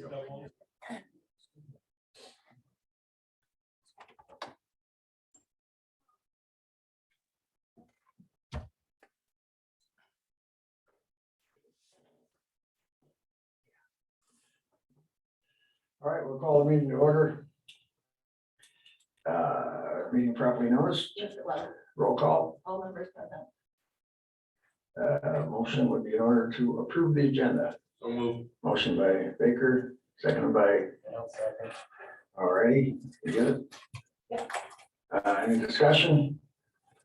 All right, we'll call the meeting to order. Meeting properly noticed. Roll call. All members present. Motion would be in order to approve the agenda. So move. Motion by Baker, seconded by. All righty, you good? Yeah. Any discussion?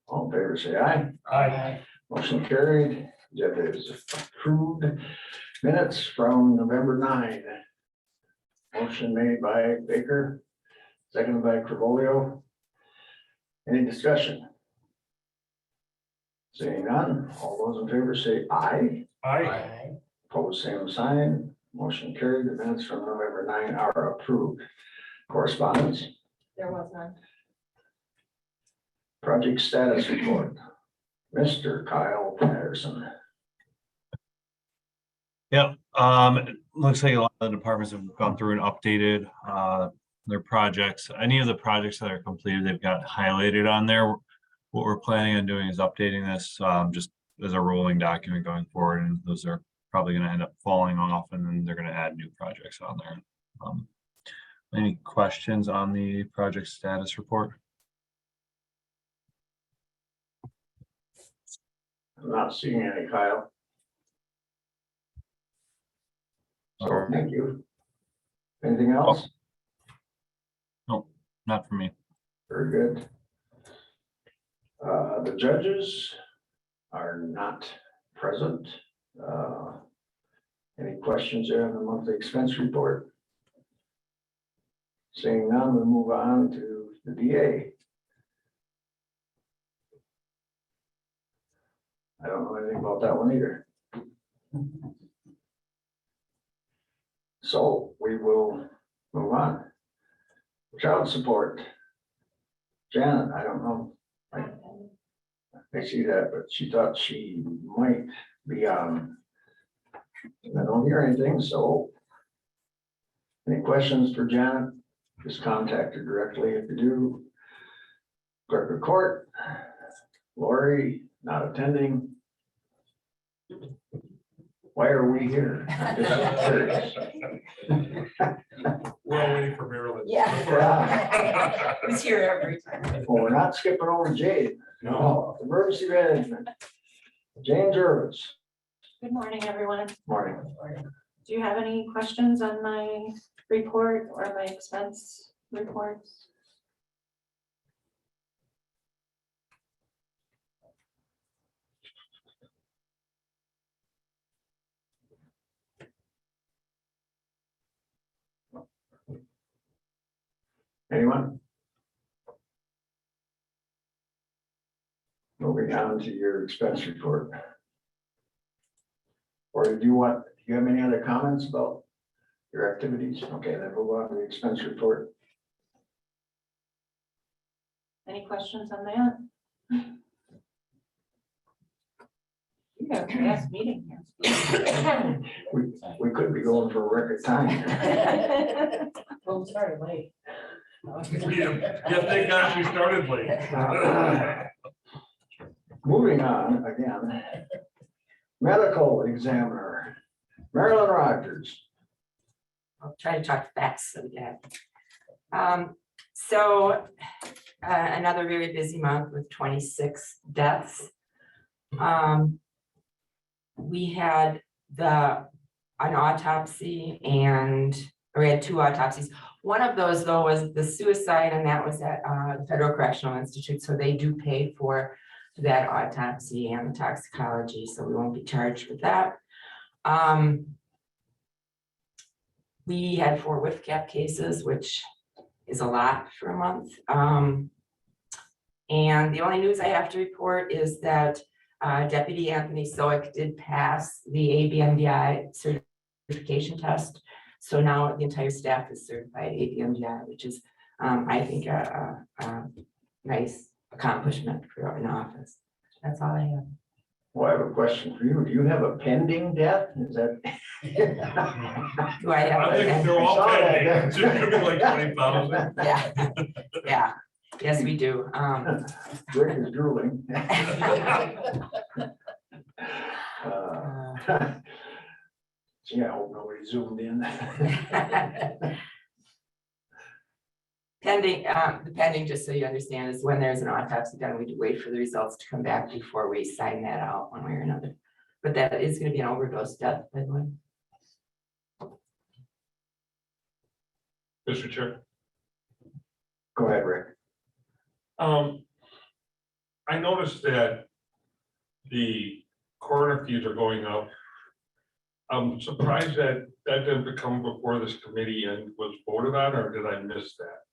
All in favor, say aye. Aye. Motion carried. Agenda is approved. Minutes from November 9. Motion made by Baker, seconded by Carvolio. Any discussion? Seeing none, all those in favor say aye. Aye. Opposed, same sign. Motion carried. The minutes from November 9 are approved. Correspondence, There was none. project status report. Mr. Kyle Patterson. Yep, it looks like a lot of the departments have gone through and updated their projects. Any of the projects that are completed, they've got highlighted on there. What we're planning on doing is updating this just as a rolling document going forward, and those are probably going to end up falling off, and then they're going to add new projects on there. Any questions on the project status report? I'm not seeing any, Kyle. So thank you. Anything else? Not for me. Very good. The judges are not present. Any questions there on the monthly expense report? Seeing none, we'll move on to the DA. I don't know anything about that one either. So we will move on. Child support. Janet, I don't know. I see that, but she thought she might be on. I don't hear anything, so. Any questions for Janet? Just contact her directly if you do. Clerk of court. Lori, not attending. Why are we here? I'm just curious. We're all waiting for Marilyn. Yeah. Who's here every time. Well, we're not skipping over Jade. No. Emergency management. James Irvis. Good morning, everyone. Morning. Do you have any questions on my report or my expense reports? Anyone? Moving on to your expense report. Or do you have any other comments about your activities? Okay, then move on to the expense report. Any questions on that? You have a fast meeting here. We could be going for a record time. Well, sorry, late. Yeah, thank God she started late. Moving on again. Medical examiner, Marilyn Rogers. I'll try to talk fast so we get. So another very busy month with 26 deaths. We had an autopsy we had 2 autopsies. One of those though was the suicide, and that was at the Federal Correctional Institute. So they do pay for that autopsy and the toxicology, so we won't be charged with that. We had 4 whiff cap cases, which is a lot for a month. And the only news I have to report is that Deputy Anthony Soick did pass the ABMDI certification test. So now the entire staff is certified ABMDI, which is, I think, a nice accomplishment for an office. That's all I have. Well, I have a question for you. Do you have a pending debt? Is that? Do I have? I think a- they're all Saw that, pending. yeah. It's gonna be like 20,000. Yeah, yeah, yes, we do. Rick is drooling. Gee, I hope nobody zoomed in. Pending, the pending, just so you understand, is when there's an autopsy done, we do wait for the results to come back before we sign that out one way or another. But that is gonna be an overdose death, by the way. Mr. Chair, Go ahead, Rick. I noticed that the coroner fees are going up. I'm surprised that that didn't come before this committee and was voted on, or did I miss that?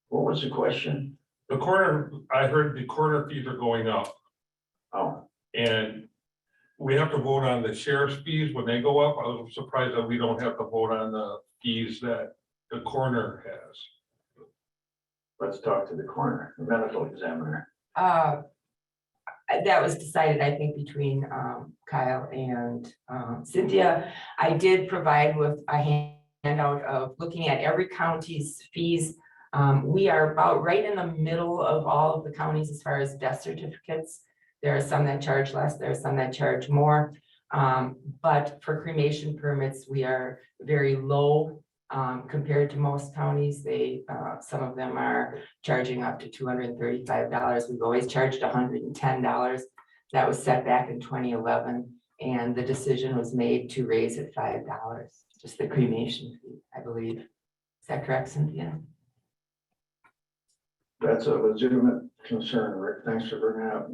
What was the question? The coroner, I heard the coroner fees are going up, Oh, and we have to vote on the sheriff's fees when they go up. I was surprised that we don't have to vote on the fees that the coroner has. let's talk to the coroner, the medical examiner. That was decided, I think, between Kyle and Cynthia. I did provide with a handout of looking at every county's fees. We are about right in the middle of all of the counties as far as death certificates. There are some that charge less, there are some that charge more. But for cremation permits, we are very low compared to most counties. They, some of them are charging up to $235. We've always charged $110. That was set back in 2011, and the decision was made to raise it $5, just the cremation fee, I believe. Is that correct, Cynthia? That's a legitimate concern, Rick. Thanks for bringing it up.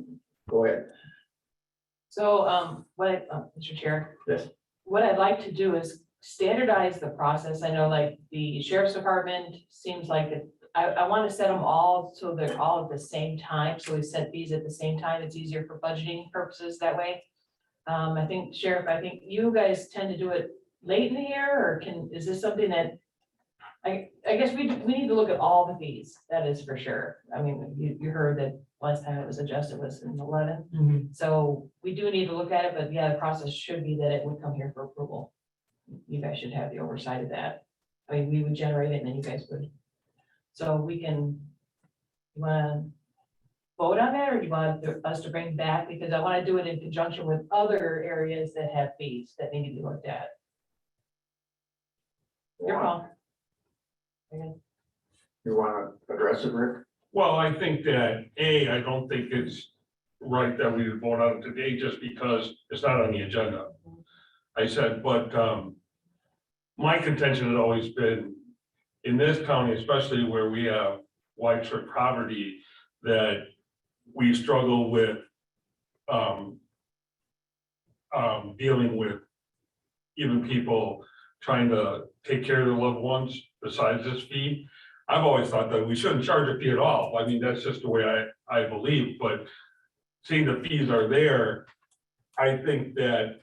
Go ahead. So, Mr. Chair. Yes. What I'd like to do is standardize the process. I know like the sheriff's department seems like I want to set them all so they're all at the same time. So we set these at the same time. It's easier for budgeting purposes that way. I think Sheriff, I think you guys tend to do it late in the year, or is this something that I guess we need to look at all the fees, that is for sure. I mean, you heard that last time it was adjusted was in 11. So we do need to look at it, but yeah, the process should be that it would come here for approval. You guys should have the oversight of that. I mean, we would generate it and then you guys would. So we can, you wanna vote on that, or do you want us to bring back? Because I wanna do it in conjunction with other areas that have fees that need to be looked at. Your call. You want to address it, Rick? Well, I think that, I don't think it's right that we would vote on it today just because it's not on the agenda. I said, but my contention has always been, in this county, especially where we have widespread poverty, that we struggle with dealing with even people trying to take care of their loved ones besides this fee. I've always thought that we shouldn't charge a fee at all. I mean, that's just the way I believe, but seeing the fees are there, I think that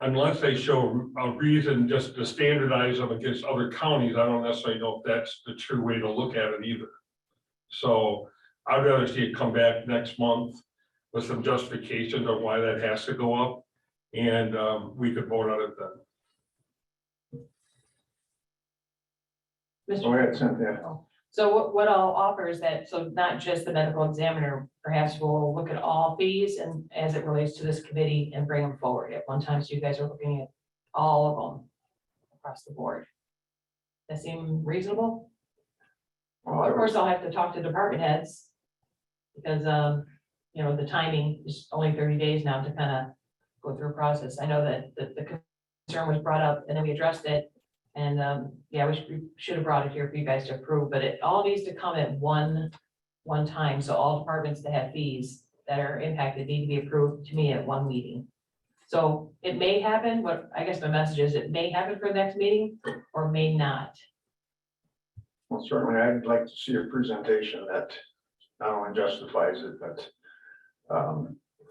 unless they show a reason just to standardize them against other counties, I don't necessarily know if that's the true way to look at it either. So I'd rather see it come back next month with some justifications of why that has to go up, and we could vote on it then. Go ahead, Cynthia. So what I'll offer is that, so not just the medical examiner, perhaps we'll look at all fees and as it relates to this committee and bring them forward at one time. So you guys are looking at all of them across the board. That seem reasonable? Of course, I'll have to talk to department heads because, you know, the timing is only 30 days now to kind of go through a process. I know that the concern was brought up and then we addressed it. And yeah, we should have brought it here for you guys to approve, but it all needs to come at one time. So all departments that have fees that are impacted need to be approved to me at one meeting. So it may happen, what I guess my message is, it may happen for the next meeting or may not. Well, certainly, I'd like to see a presentation that not only justifies it, but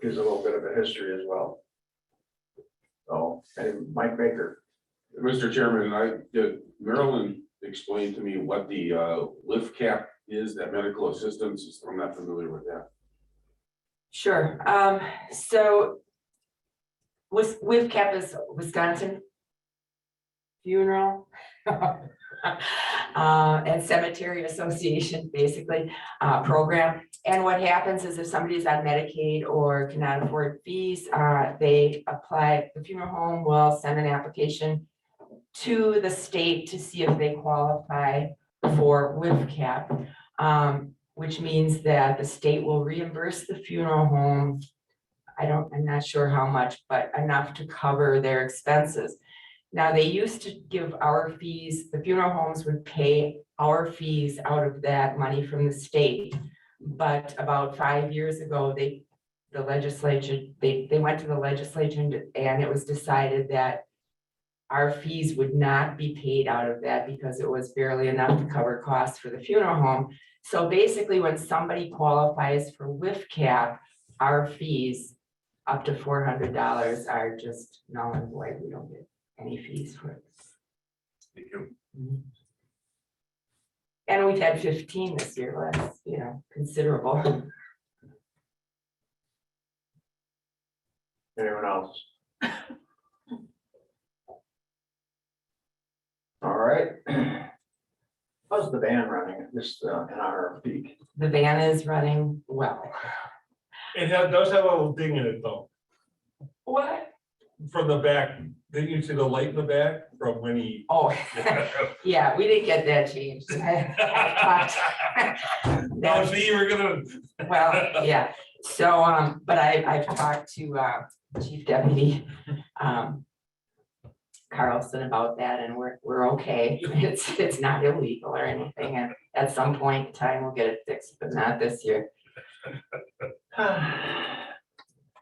gives a little bit of a history as well. So, and Mike Baker. Mr. Chairman, did Marilyn explain to me what the lift cap is, that medical assistance? I'm not familiar with that. Sure, so with CAP is Wisconsin Funeral and Cemetery Association, basically, program. And what happens is if somebody's on Medicaid or cannot afford fees, they apply, the funeral home will send an application to the state to see if they qualify for with CAP. Which means that the state will reimburse the funeral home. I'm not sure how much, but enough to cover their expenses. Now, they used to give our fees, the funeral homes would pay our fees out of that money from the state. But about 5 years ago, they went to the legislature and it was decided that our fees would not be paid out of that because it was barely enough to cover costs for the funeral home. So basically, when somebody qualifies for WIF cap, our fees up to $400 are just null and void. We don't get any fees for it. Thank you. And we've had 15 this year, that's, considerable. Anyone else? All right. How's the van running, just in our peak? The van is running well. Does have a little ding in it though, What? from the back. Didn't you see the light in the back from when he? Oh, yeah, we didn't get that changed. No, see, you were gonna. Well, yeah, so, but I've talked to, Chief Deputy, Carlson about that, and we're okay. It's not illegal or anything, and at some point in time, we'll get it fixed, but not this year.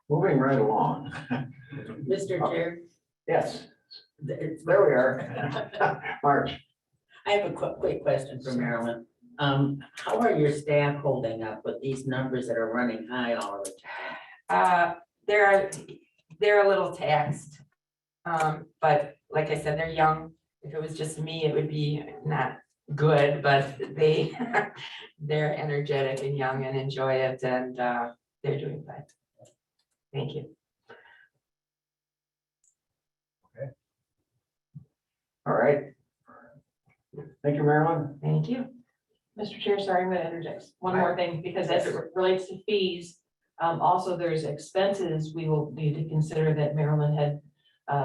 Moving right along. Mr. Chair, Yes, it's- there we are. March. I have a quick question for Marilyn. How are your staff holding up with these numbers that are running high all the time? They're a little taxed. But like I said, they're young. If it was just me, it would be not good, but they're energetic and young and enjoy it, and they're doing fine. Thank you. All right. Thank you, Marilyn. Thank you. Mr. Chair, sorry, I'm gonna interject one more thing, because as it relates to fees, also there's expenses we will need to consider that Marilyn had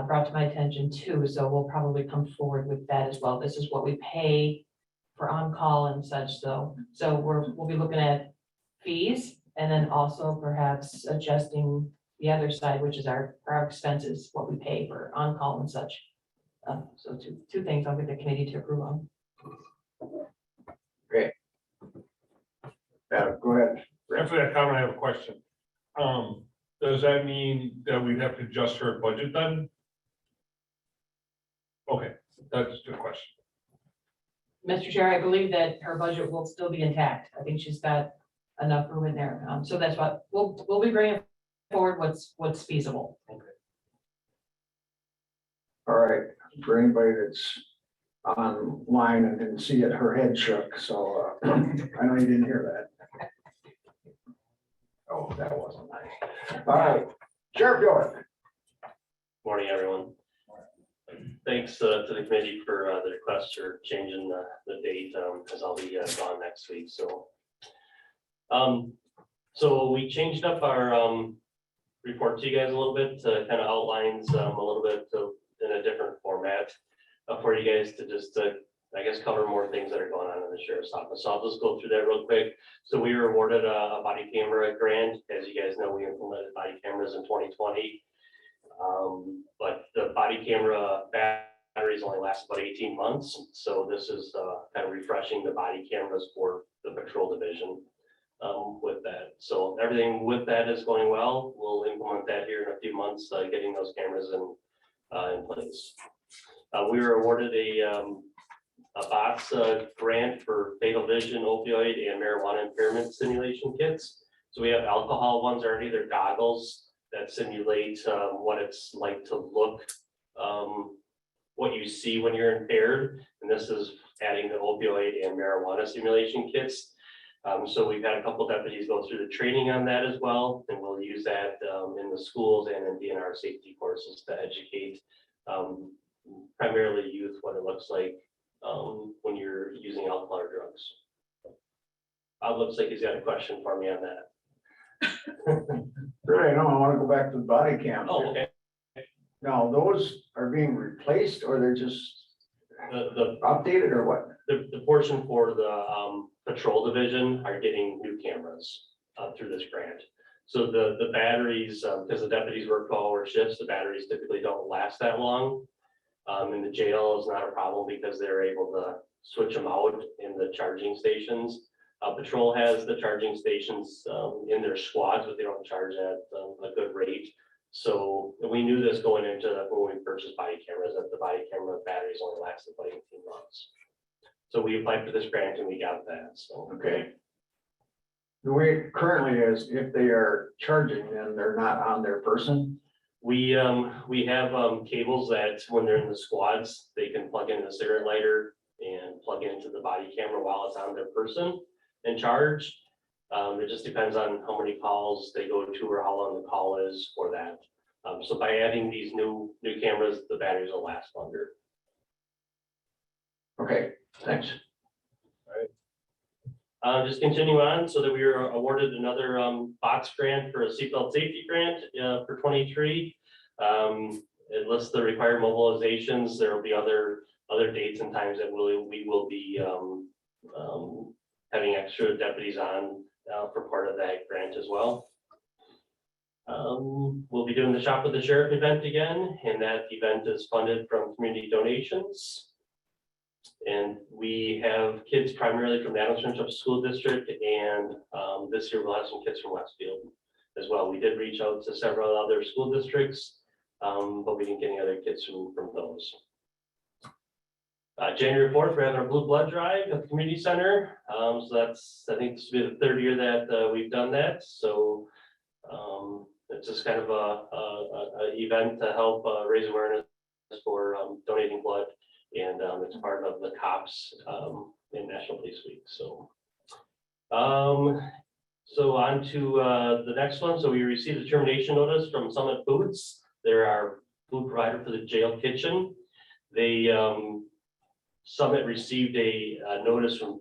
brought to my attention too, so we'll probably come forward with that as well. This is what we pay for on-call and such, so we'll be looking at fees, and then also perhaps adjusting the other side, which is our expenses, what we pay for on-call and such. So two things I'll get the committee to approve on. Go ahead. After that comment, I have a question. Does that mean that we'd have to adjust her budget then? Okay, that's a good question. Mr. Chair, I believe that her budget will still be intact. I think she's got enough room in there. So that's what we'll be bringing forward what's feasible. All right, for anybody that's online and didn't see it, her head shook, so I know you didn't hear that. Oh, that wasn't nice. All right, Sheriff York. Morning, everyone. Thanks to the committee for the request for changing the date, because I'll be gone next week, so. So we changed up our report to you guys a little bit, to kind of outlines a little bit in a different format for you guys to just, I guess, cover more things that are going on in the sheriff's office. So I'll just go through that real quick. So we were awarded a body camera grant. As you guys know, we implemented body cameras in 2020. But the body camera batteries only last about 18 months. So this is kind of refreshing the body cameras for the patrol division with that. So everything with that is going well. We'll implement that here in a few months, getting those cameras in place. We were awarded a box grant for fatal vision, opioid, and marijuana impairment simulation kits. So we have alcohol ones already. They're goggles that simulate what it's like to look, what you see when you're impaired. And this is adding the opioid and marijuana simulation kits. So we've had a couple deputies go through the training on that as well, and we'll use that in the schools and in DNR safety courses to educate primarily youth what it looks like when you're using alcohol or drugs. Looks like he's got a question for me on that. Really, no, I wanna go back to the body cam. Oh, okay. Now, those are being replaced or they're just The updated or what? the portion for the patrol division are getting new cameras through this grant. So the batteries, because the deputies work 12-hour shifts, the batteries typically don't last that long. In the jail is not a problem because they're able to switch them out in the charging stations. Patrol has the charging stations in their squads, but they don't charge at a good rate. So we knew this going into when we purchased body cameras, that the body camera batteries only lasted like 18 months. So we applied for this grant and we got that, so. Okay. The way it currently is, if they are charging, then they're not on their person. We have cables that when they're in the squads, they can plug in the cigarette lighter and plug into the body camera while it's on their person and charge. It just depends on how many calls they go to or how long the call is for that. So by adding these new cameras, the batteries will last longer. Okay, thanks. Just continue on, so that we were awarded another box grant for a seatbelt safety grant for 23. It lists the required mobilizations. There will be other dates and times that we will be having extra deputies on for part of that grant as well. We'll be doing the Shop with the Sheriff event again, and that event is funded from community donations. And we have kids primarily from the Adams Township School District, and this year we'll have some kids from Westfield as well. We did reach out to several other school districts, but we didn't get any other kids from those. January 4th, we're having our Blue Blood Drive at the community center. So that's, I think this will be the third year that we've done that. So it's just kind of a event to help raise awareness for donating blood. And it's part of the COPS in National Police Week. So, so on to the next one. So we received a termination notice from Summit Foods. They're our food provider for the jail kitchen. They Summit received a notice from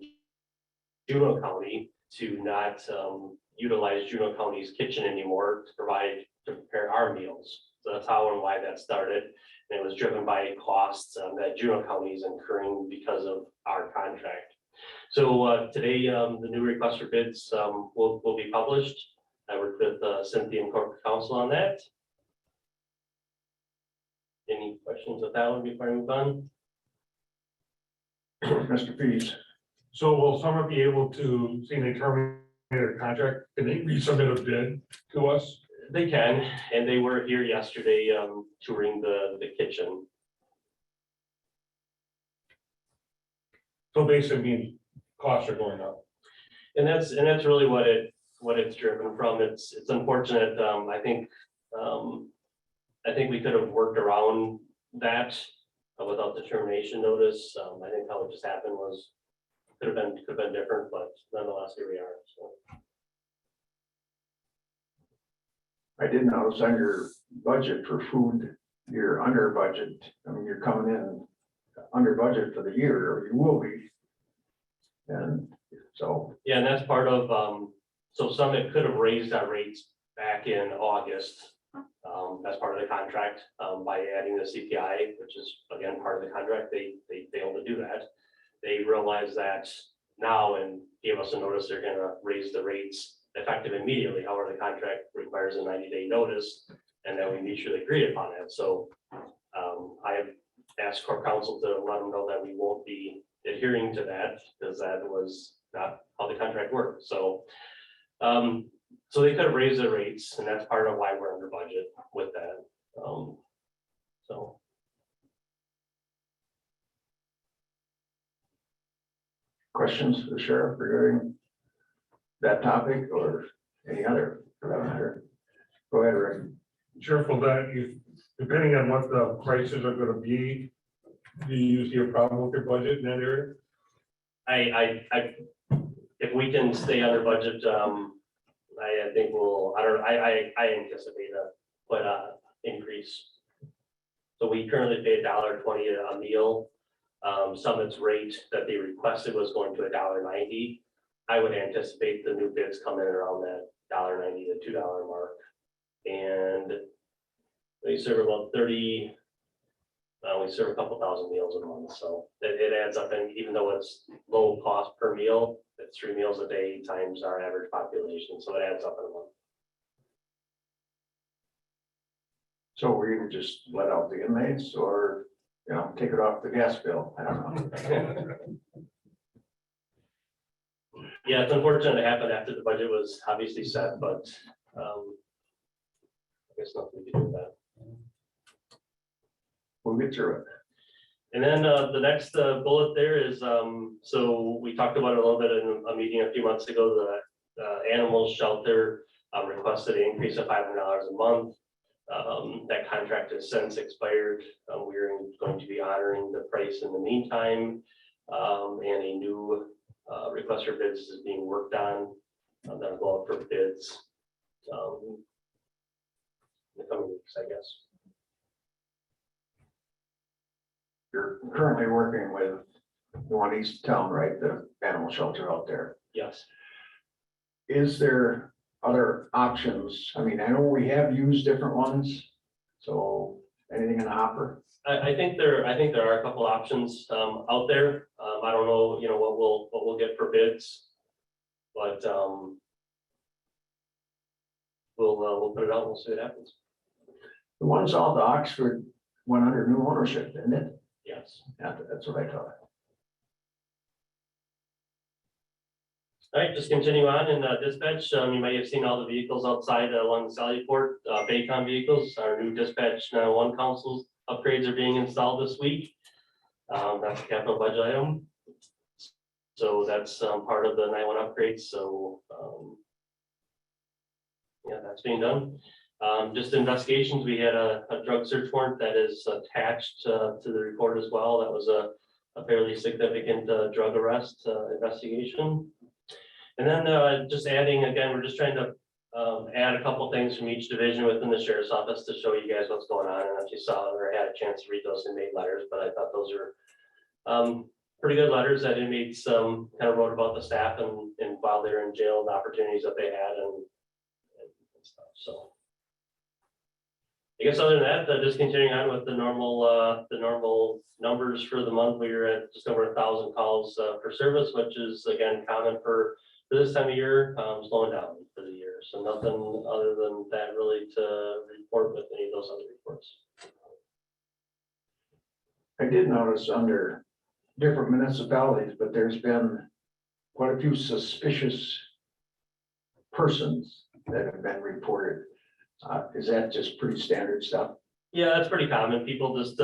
Juneau County to not utilize Juneau County's kitchen anymore to prepare our meals. So that's how and why that started. And it was driven by costs that Juneau County is incurring because of our contract. So today, the new request for bids will be published. I worked with Cynthia and Corporate Counsel on that. Any questions with that one before I move on? Mr. Pease. So will someone be able to, see they terminate their contract, can they resubmit a bid to us? They can, and they were here yesterday touring the kitchen. So basically means costs are going up. And that's really what it's driven from. It's unfortunate. I think we could have worked around that without the termination notice. I think how it just happened was could have been different, but nonetheless, here we are. So. I did notice on your budget for food, you're under budget. I mean, you're coming in under budget for the year, or you will be. And so. Yeah, and that's part of, so Summit could have raised our rates back in August. As part of the contract, by adding the CPI, which is again part of the contract, they failed to do that. They realized that now and gave us a notice they're gonna raise the rates effective immediately. However, the contract requires a 90-day notice, and then we mutually agreed upon it. So I have asked Corp Counsel to let them know that we won't be adhering to that because that was not how the contract worked. So so they could have raised the rates, and that's part of why we're under budget with that. So. Questions for the sheriff regarding that topic or any other for that matter? Go ahead, Rick. Sheriff, will that, depending on what the prices are gonna be, do you see a problem with your budget in that area? if we can stay under budget, I think we'll, I anticipate quite a increase. So we currently pay $1.20 a meal. Summit's rate that they requested was going to $1.90. I would anticipate the new bids come in around that $1.90 to $2 mark. And they serve about 30, we serve a couple thousand meals a month, so it adds up, and even though it's low cost per meal, it's 3 meals a day times our average population, so it adds up in a month. So we're gonna just let out the inmates or, you know, take it off the gas bill? I don't know. Yeah, it's unfortunate it happened after the budget was obviously set, but I guess nothing we can do with that. We'll get through it. And then the next bullet there is, so we talked about it a little bit in a meeting a few months ago, the animal shelter requested an increase of $500 a month. That contract has since expired. We're going to be honoring the price in the meantime. And a new request for bids is being worked on. That'll go out for bids in the coming weeks, I guess. You're currently working with the one east of town, right? The animal shelter out there. Yes. Is there other options? I mean, I know we have used different ones. So anything in the hopper? I think there are a couple options out there. I don't know, you know, what we'll get for bids, but we'll put it out and we'll see what happens. The one south of Oxford went under new ownership, didn't it? Yes. Yeah, that's what I thought. All right, just continue on in dispatch. You may have seen all the vehicles outside along the Sally Port, Baycom vehicles. Our new dispatch 911 consoles upgrades are being installed this week. That's a capital budget item. So that's part of the 911 upgrades. So yeah, that's being done. Just investigations, we had a drug search warrant that is attached to the report as well. That was a fairly significant drug arrest investigation. And then just adding, again, we're just trying to add a couple things from each division within the sheriff's office to show you guys what's going on. And if you saw or had a chance to read those inmate letters, but I thought those are pretty good letters that inmates kind of wrote about the staff and while they were in jail, the opportunities that they had and stuff. So I guess other than that, just continuing on with the normal numbers for the month, we were at just over 1,000 calls for service, which is again common for this time of year, slowing down for the year. So nothing other than that really to report with any of those other reports. I did notice under different municipalities, but there's been quite a few suspicious persons that have been reported. Is that just pretty standard stuff? Yeah, that's pretty common. People just,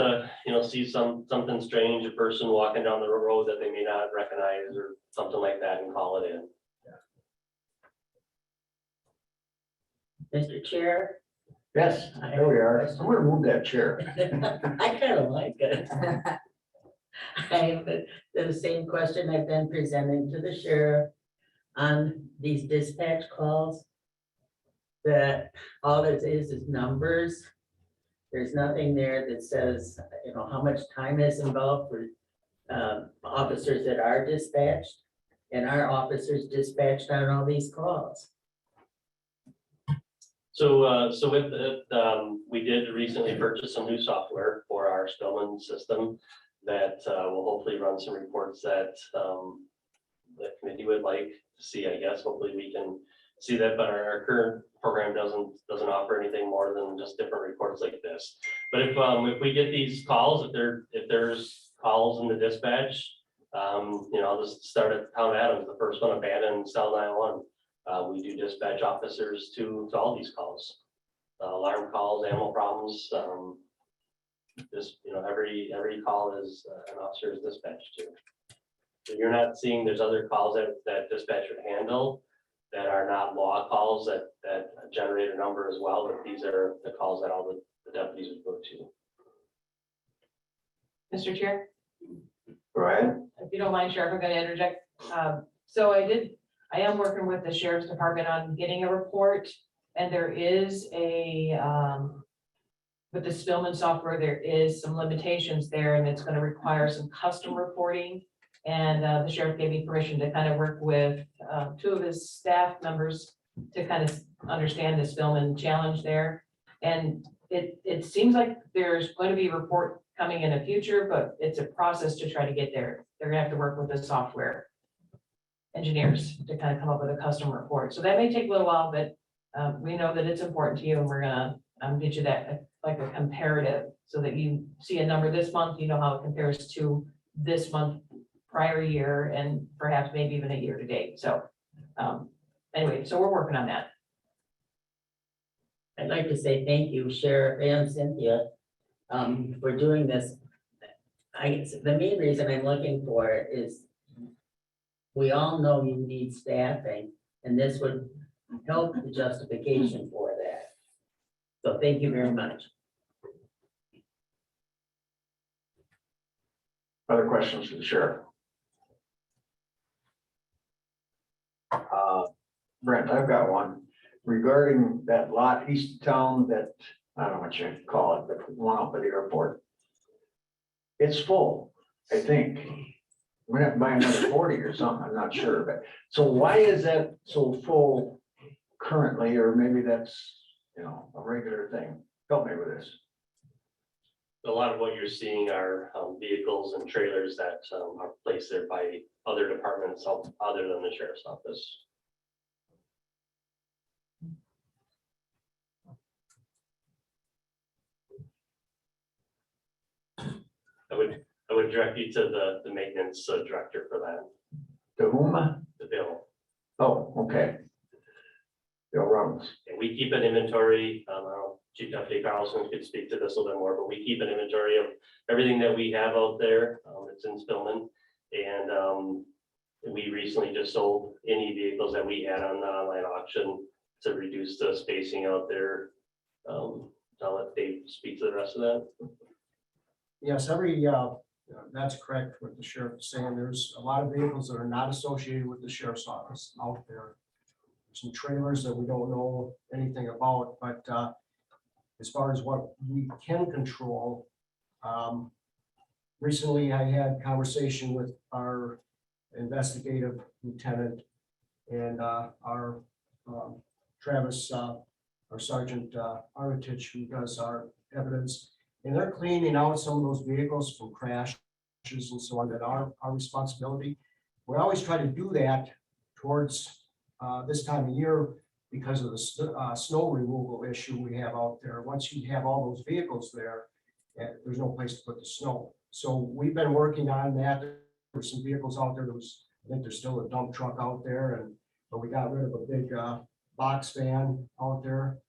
see something strange, a person walking down the road that they may not recognize or something like that and call it in. Mr. Chair. Yes, there we are. I'm gonna move that chair. I kind of like it. I have the same question I've been presenting to the sheriff on these dispatch calls. That all it is numbers. There's nothing there that says, how much time is involved for officers that are dispatched. And our officers dispatched on all these calls. So with it, we did recently purchase some new software for our Spillman system that will hopefully run some reports that the committee would like to see, I guess. Hopefully we can see that, but our current program doesn't offer anything more than just different reports like this. But if we get these calls, if there's calls in the dispatch, I'll just start at Town Adams, the first one abandoned cell 911. We do dispatch officers to all these calls, alarm calls, animal problems. Just, every call is an officer is dispatched to. So you're not seeing there's other calls that dispatch would handle that are not law calls that generate a number as well, but these are the calls that all the deputies would go to. Mr. Chair, Right? if you don't mind, Sheriff, I'm going to interject. So I did I am working with the sheriff's department on getting a report, and there is a, with the Spillman software, there is some limitations there, and it's gonna require some custom reporting. And the sheriff gave me permission to kind of work with two of his staff members to kind of understand the Spillman challenge there. And it seems like there's going to be a report coming in the future, but it's a process to try to get there. They're gonna have to work with the software engineers to kind of come up with a custom report. So that may take a little while, but we know that it's important to you, and we're gonna get you that, like a comparative, so that you see a number this month, you know how it compares to this month, prior year, and perhaps maybe even a year to date. So anyway, so we're working on that. I'd like to say thank you, Sheriff and Cynthia, for doing this. The main reason I'm looking for it is we all know you need staffing, and this would help the justification for that. So thank you very much. Other questions for the sheriff? Brent, I've got one regarding that lot east of town that, I don't know what you call it, but one up at the airport. It's full, I think. We're gonna have to buy another 40 or something, I'm not sure, but, so why is that so full currently, or maybe that's, you know, a regular thing? Help me with this. A lot of what you're seeing are vehicles and trailers that are placed there by other departments other than the sheriff's office. I would direct you to the maintenance director for that, To whom? the bill. Oh, okay. Bill Robbins. And we keep an inventory, I don't know, Chief Deputy Carlson could speak to this a little bit more, but we keep an inventory of everything that we have out there. It's in Spillman. And we recently just sold any vehicles that we had on the online auction to reduce the spacing out there. I'll let Dave speak to the rest of that. Yes, that's correct what the sheriff is saying. There's a lot of vehicles that are not associated with the sheriff's office out there. Some trailers that we don't know anything about, but as far as what we can control, recently I had conversation with our investigative lieutenant and our Travis, our Sergeant Armitage, who does our evidence. And they're cleaning out some of those vehicles from crashes and so on that are our responsibility. We always try to do that towards this time of year because of the snow removal issue we have out there. Once you have all those vehicles there, there's no place to put the snow. So we've been working on that. There were some vehicles out there. I think there's still a dump truck out there, but we got rid of a big box van out there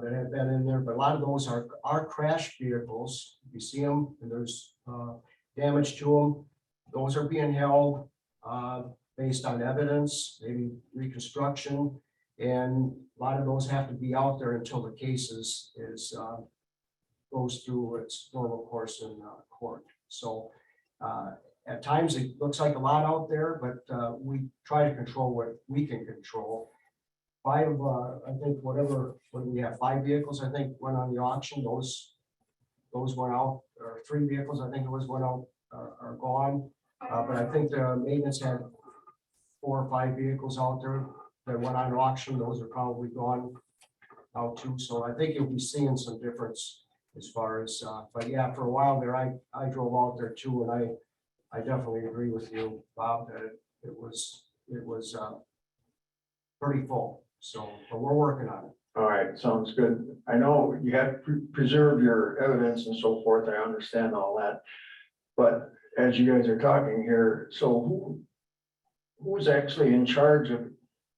that had been in there. But a lot of those are crash vehicles. You see them and there's damage to them. Those are being held based on evidence, maybe reconstruction. And a lot of those have to be out there until the case goes through its normal course in court. So at times it looks like a lot out there, but we try to control what we can control. I think when we have 5 vehicles, I think went on the auction, those went out, or 3 vehicles, I think it was went out, are gone. But I think the maintenance had 4 or 5 vehicles out there that went on auction. Those are probably gone out too. So I think you'll be seeing some difference as far as, but yeah, for a while there, I drove out there too, and I definitely agree with you, Bob, that it was pretty full. So, but we're working on it. All right, sounds good. I know you have to preserve your evidence and so forth. I understand all that. But as you guys are talking here, so who's actually in charge of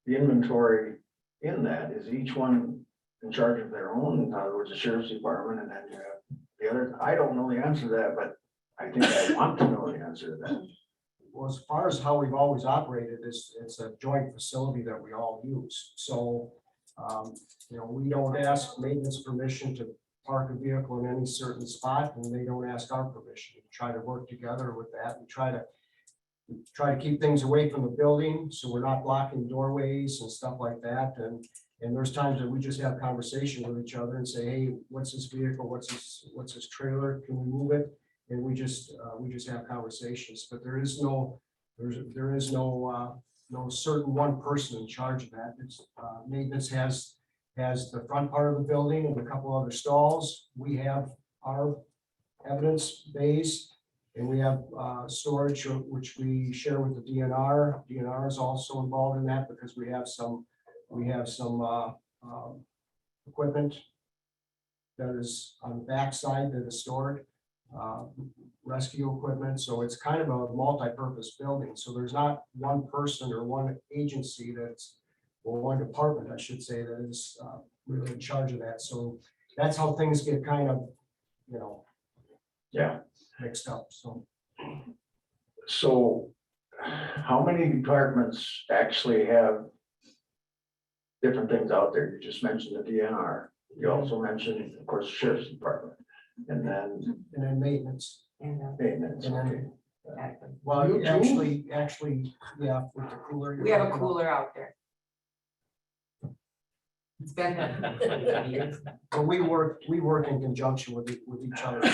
the inventory in that? Is each one in charge of their own? In other words, the sheriff's department, and then you have the other. I don't know the answer to that, but I think I want to know the answer to that. Well, as far as how we've always operated, it's a joint facility that we all use. So, we don't ask maintenance permission to park a vehicle in any certain spot, and they don't ask our permission. We try to work together with that and try to try to keep things away from the building, so we're not blocking doorways and stuff like that, and there's times that we just have conversation with each other and say, hey, what's this vehicle, what's this trailer, can we move it? And we just have conversations, but there is no certain one person in charge of that. It's, maintenance has the front part of the building and a couple other stalls. We have our evidence base, and we have storage, which we share with the DNR. DNR is also involved in that because we have some equipment that is on the backside that is stored, rescue equipment. So it's kind of a multi-purpose building. So there's not one person or one agency or one department, I should say, that is really in charge of that. So that's how things get kind of, Yeah. mixed up. So how many departments actually have different things out there? You just mentioned the DNR. You also mentioned, of course, Sheriff's Department, and then maintenance. maintenance. And Okay. then, well, You too? actually, yeah, with the cooler. We have a cooler out there. It's been there for years. But we work in conjunction with each other.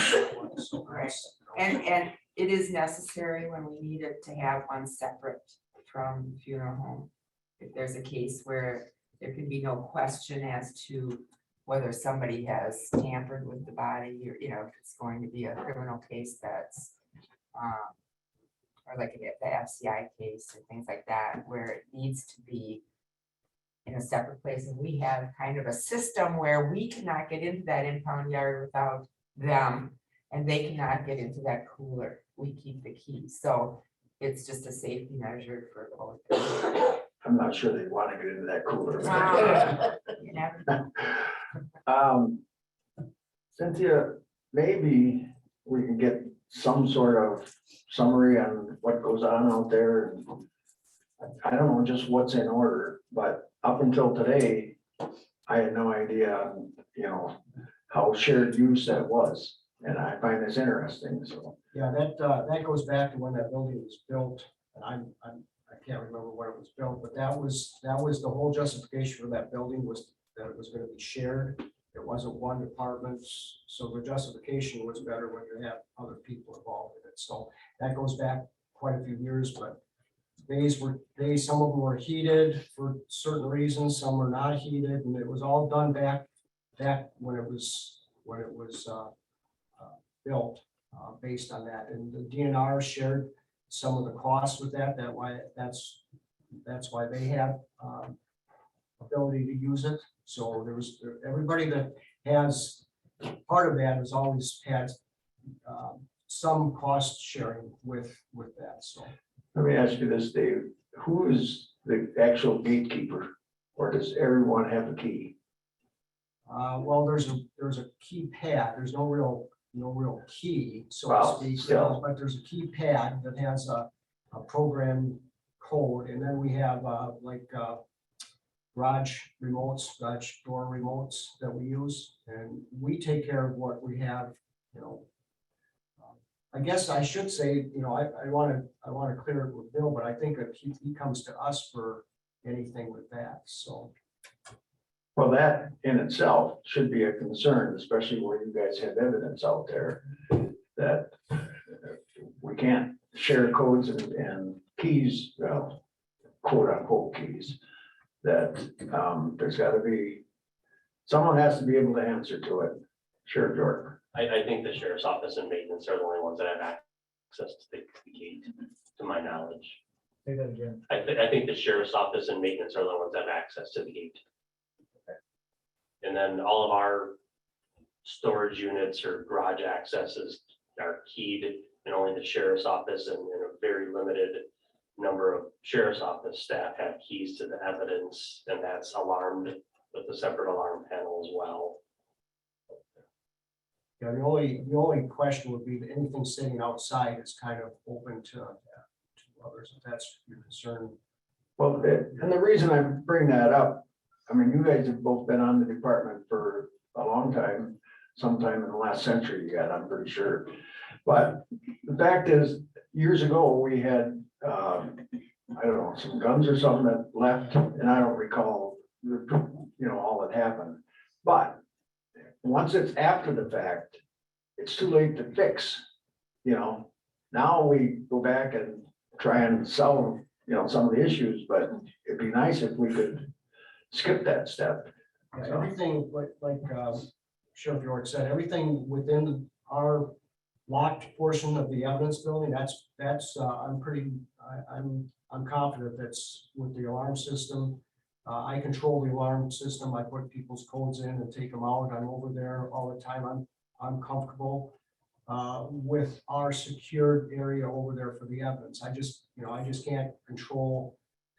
So Right. And it is necessary when we need it to have one separate from funeral home. If there's a case where there can be no question as to whether somebody has tampered with the body, or, if it's going to be a criminal case that's, or like the FCI case or things like that, where it needs to be in a separate place, and we have kind of a system where we cannot get into that impound yard without them, and they cannot get into that cooler. We keep the key, so it's just a safety measure for both. I'm not sure they want to get into that cooler. Wow. You never know. Cynthia, maybe we can get some sort of summary on what goes on out there. I don't know just what's in order, but up until today, I had no idea, how shared use that was. And I find this interesting, so. yeah, that goes back to when that building was built, and I can't remember when it was built, but that was the whole justification for that building, was that it was going to be shared. It wasn't one department, so the justification was better when you have other people involved in it. So that goes back quite a few years, but some of them were heated for certain reasons, some were not heated, and it was all done back when it was built based on that. And the DNR shared some of the costs with that. That's why they have ability to use it. So everybody that has part of that has always had some cost sharing with that. So. Let me ask you this, Dave, who is the actual gatekeeper, or does everyone have a key? Well, there's a keypad. There's no real key, so Well, to speak, still. but there's a keypad that has a program code, and then we have garage door remotes that we use, and we take care of what we have. I guess I should say, I want to clear it with Bill, but I think that he comes to us for anything with that. So. Well, that in itself should be a concern, especially where you guys have evidence out there that we can't share codes and keys, well, quote unquote keys, that there's got to be, someone has to be able to answer to it. Sheriff Jordan. I think the sheriff's office and maintenance are the only ones that have access to the gate, to my knowledge. Say that again. I think the sheriff's office and maintenance are the ones that have access to the gate. And then all of our storage units or garage accesses are keyed, and only the sheriff's office and a very limited number of sheriff's office staff have keys to the evidence, and that's alarmed with a separate alarm panel as well. Yeah, the only question would be that anything sitting outside is kind of open to others, if that's your concern. Well, and the reason I bring that up, I mean, you guys have both been on the department for a long time, sometime in the last century, I'm pretty sure. But the fact is, years ago, we had I don't know, some guns or something that left, and I don't recall, all that happened. But once it's after the fact, it's too late to fix, Now we go back and try and solve, some of the issues, but it'd be nice if we could skip that step. Yeah, everything, Sheriff York said, everything within our locked portion of the evidence building, I'm confident that's with the alarm system. I control the alarm system. I put people's codes in and take them out. I'm over there all the time. I'm comfortable with our secured area over there for the evidence. I just can't control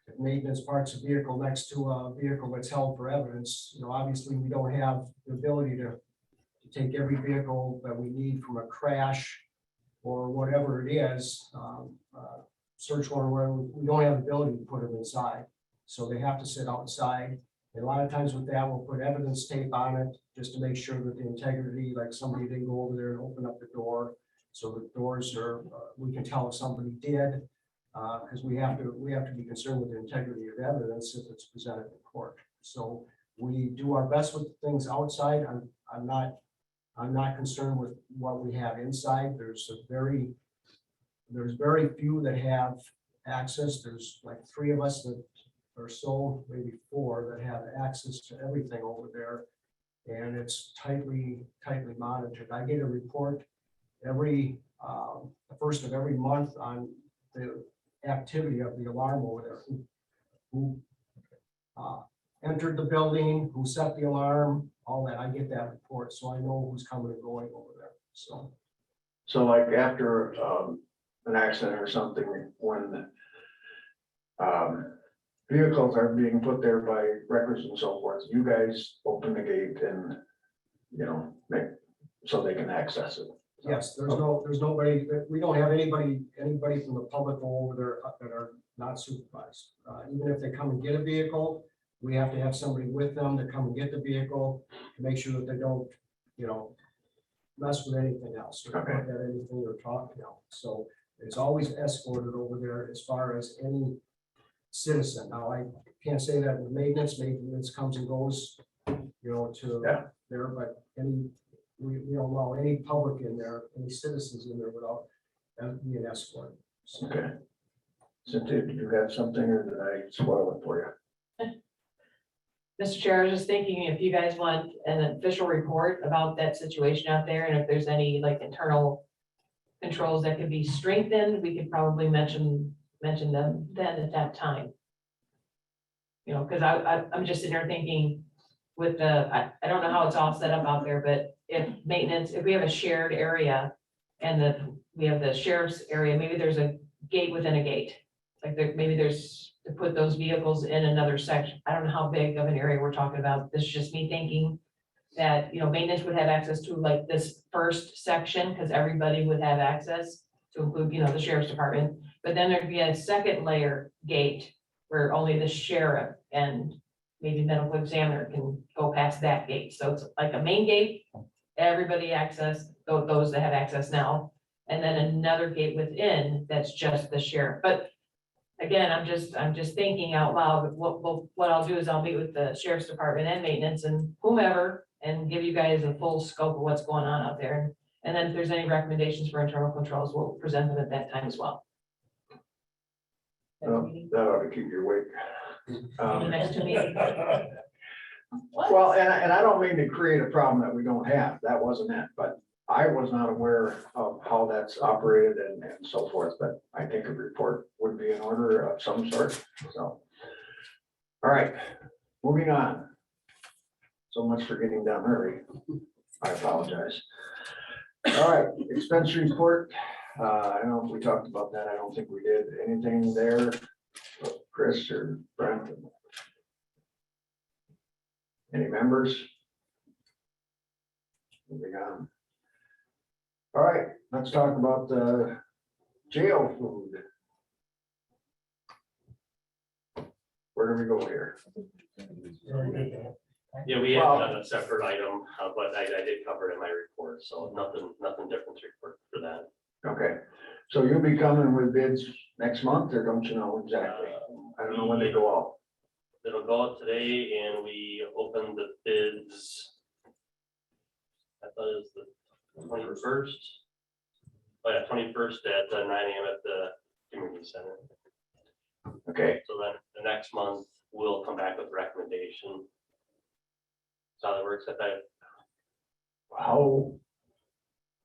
if maintenance parks a vehicle next to a vehicle that's held for evidence. Obviously, we don't have the ability to take every vehicle that we need from a crash or whatever it is, search warrant, where we don't have the ability to put them inside. So they have to sit outside. And a lot of times with that, we'll put evidence tape on it just to make sure that the integrity, like somebody didn't go over there and open up the door. So the doors are, we can tell if somebody did, because we have to be concerned with the integrity of evidence if it's presented in court. So we do our best with things outside. I'm not concerned with what we have inside. There's very few that have access. There's like 3 of us that or so, maybe 4 that have access to everything over there. And it's tightly monitored. I get a report the first of every month on the activity of the alarm over there. Who entered the building, who set the alarm, all that. I get that report, so I know who's coming and going over there. So like after an accident or something, when vehicles are being put there by records and so forth, you guys open the gate and, make, so they can access it. Yes, there's nobody, we don't have anybody from the public go over there that are not supervised. Even if they come and get a vehicle, we have to have somebody with them to come and get the vehicle to make sure that they don't, mess with anything else or Okay. look at anything they're talking about. So it's always escorted over there as far as any citizen. Now, I can't say that with maintenance comes and goes, to Yeah. there, but we don't allow any public in there, any citizens in there without being escorted. So, Okay. Cynthia, do you have something or did I spoil it for you? Mr. Chair, I was just thinking if you guys want an official report about that situation out there, and if there's any like internal controls that could be strengthened, we could probably mention them then at that time. Because I'm just sitting there thinking with I don't know how it's all set up out there, but if we have a shared area and we have the sheriff's area, maybe there's a gate within a gate. Like maybe there's to put those vehicles in another section. I don't know how big of an area we're talking about. This is just me thinking that, maintenance would have access to like this first section because everybody would have access to include, the sheriff's department. But then there'd be a second layer gate where only the sheriff and maybe medical examiner can go past that gate. So it's like a main gate, everybody access, those that have access now. And then another gate within that's just the sheriff. But again, I'm just thinking out loud. What I'll do is I'll meet with the sheriff's department and maintenance and whomever and give you guys a full scope of what's going on out there. And then if there's any recommendations for internal controls, we'll present them at that time as well. Well, that ought to keep you awake. In the next 2 meetings. Well, and I don't mean to create a problem that we don't have. That wasn't it, but I was not aware of how that's operated and so forth, but I think a report would be in order of some sort, so. All right, moving on. So much for getting done early. I apologize. All right, expense report. I don't know if we talked about that. I don't think we did. Anything there, Chris or Brent? Any members? Moving on. All right, let's talk about the jail food. Where do we go here? Yeah, we have done a separate item, but I did cover it in my report, so nothing different to report for that. Okay, So you'll be coming with bids next month, or don't you know exactly? I don't know when they go out. It'll go out today and we open the bids. I thought it was the 21st. Oh yeah, 21st at 9 AM at the community center. Okay, So then the next month, we'll come back with recommendation. That's how that works at that.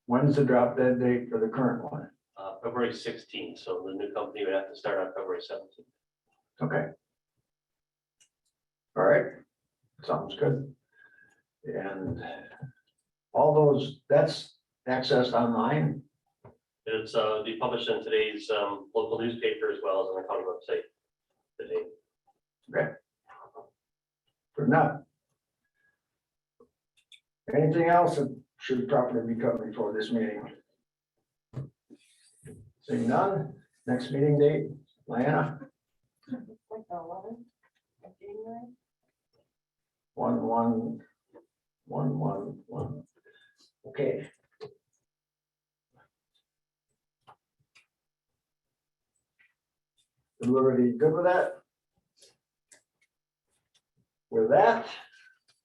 when's the drop dead date for the current one? February 16th, so the new company would have to start on February 17th. Okay. All right, sounds good. And all those, that's accessed online? It's be published in today's local newspaper as well as on the county website today. Okay. Good enough. Anything else that should probably be covered before this meeting? Seeing none, next meeting date, Diana? Like the 11th of January. 1/1/1/1. Okay. Everybody good with that? With that,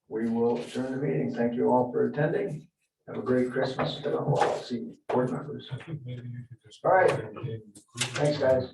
we will adjourn the meeting. Thank you all for attending. Have a great Christmas. Well, I'll see board members. All right. Thanks, guys.